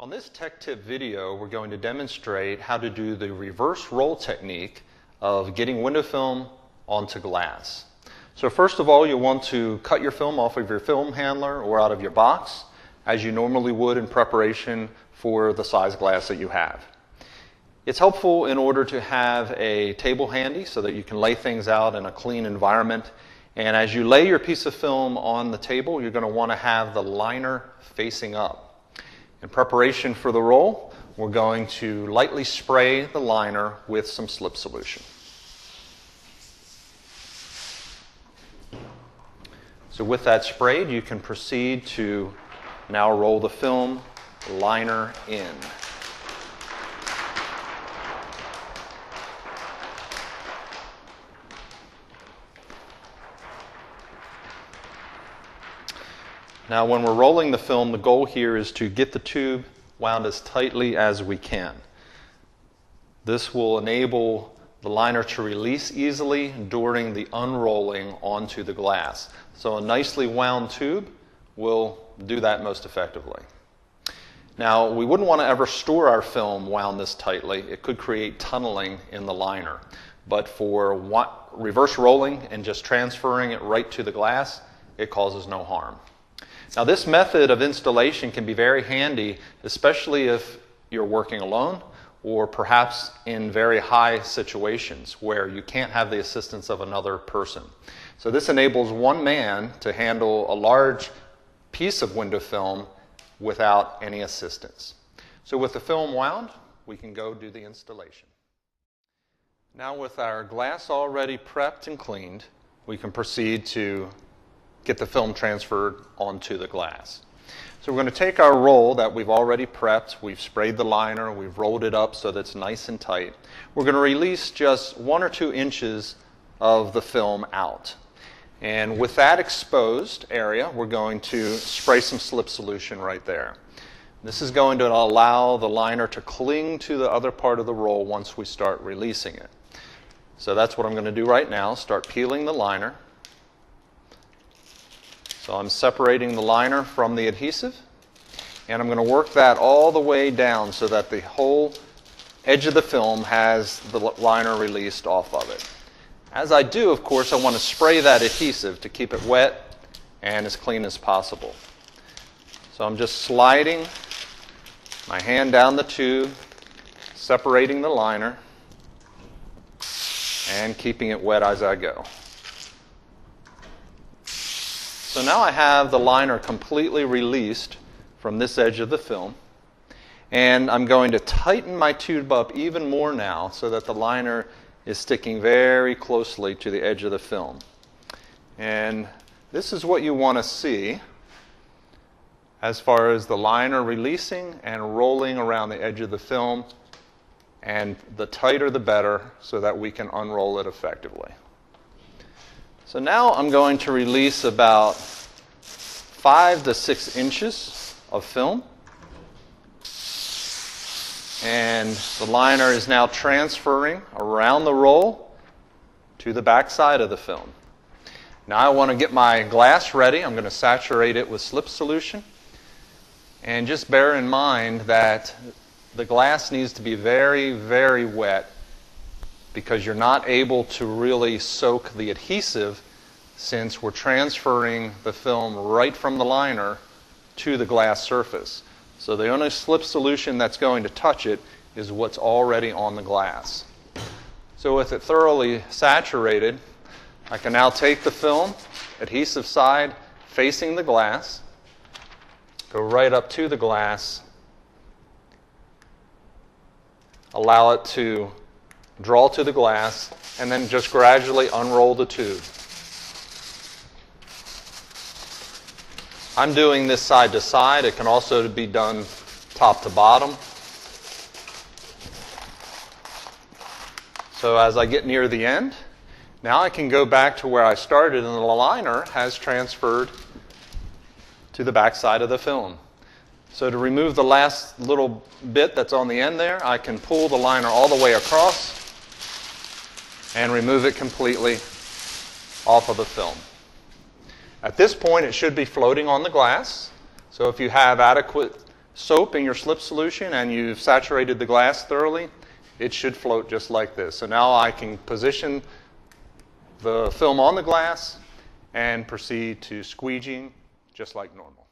On this tech tip video, we're going to demonstrate how to do the reverse roll technique of getting window film onto glass. So first of all, you'll want to cut your film off of your film handler or out of your box, as you normally would in preparation for the size glass that you have. It's helpful in order to have a table handy so that you can lay things out in a clean environment. And as you lay your piece of film on the table, you're going to want to have the liner facing up. In preparation for the roll, we're going to lightly spray the liner with some slip solution. So with that sprayed, you can proceed to now roll the film liner in. Now when we're rolling the film, the goal here is to get the tube wound as tightly as we can. This will enable the liner to release easily during the unrolling onto the glass. So a nicely wound tube will do that most effectively. Now we wouldn't want to ever store our film wound this tightly. It could create tunneling in the liner. But for reverse rolling and just transferring it right to the glass, it causes no harm. Now this method of installation can be very handy, especially if you're working alone or perhaps in very high situations where you can't have the assistance of another person. So this enables one man to handle a large piece of window film without any assistance. So with the film wound, we can go do the installation. Now with our glass already prepped and cleaned, we can proceed to get the film transferred onto the glass. So we're going to take our roll that we've already prepped, we've sprayed the liner, we've rolled it up so that it's nice and tight. We're going to release just 1 or 2 inches of the film out. And with that exposed area, we're going to spray some slip solution right there. This is going to allow the liner to cling to the other part of the roll once we start releasing it. So that's what I'm going to do right now, start peeling the liner. So I'm separating the liner from the adhesive, and I'm going to work that all the way down so that the whole edge of the film has the liner released off of it. As I do, of course, I want to spray that adhesive to keep it wet and as clean as possible. So I'm just sliding my hand down the tube, separating the liner, and keeping it wet as I go. So now I have the liner completely released from this edge of the film, and I'm going to tighten my tube up even more now so that the liner is sticking very closely to the edge of the film. And this is what you want to see as far as the liner releasing and rolling around the edge of the film, and the tighter the better so that we can unroll it effectively. So now I'm going to release about 5 to 6 inches of film. And the liner is now transferring around the roll to the back side of the film. Now I want to get my glass ready. I'm going to saturate it with slip solution. And just bear in mind that the glass needs to be very, very wet, because you're not able to really soak the adhesive since we're transferring the film right from the liner to the glass surface. So the only slip solution that's going to touch it is what's already on the glass. So with it thoroughly saturated, I can now take the film, adhesive side facing the glass, go right up to the glass, allow it to draw to the glass, and then just gradually unroll the tube. I'm doing this side to side. It can also be done top to bottom. So as I get near the end, now I can go back to where I started, and the liner has transferred to the back side of the film. So to remove the last little bit that's on the end there, I can pull the liner all the way across and remove it completely off of the film. At this point, it should be floating on the glass. So if you have adequate soap in your slip solution and you've saturated the glass thoroughly, it should float just like this. So now I can position the film on the glass and proceed to squeegeeing just like normal.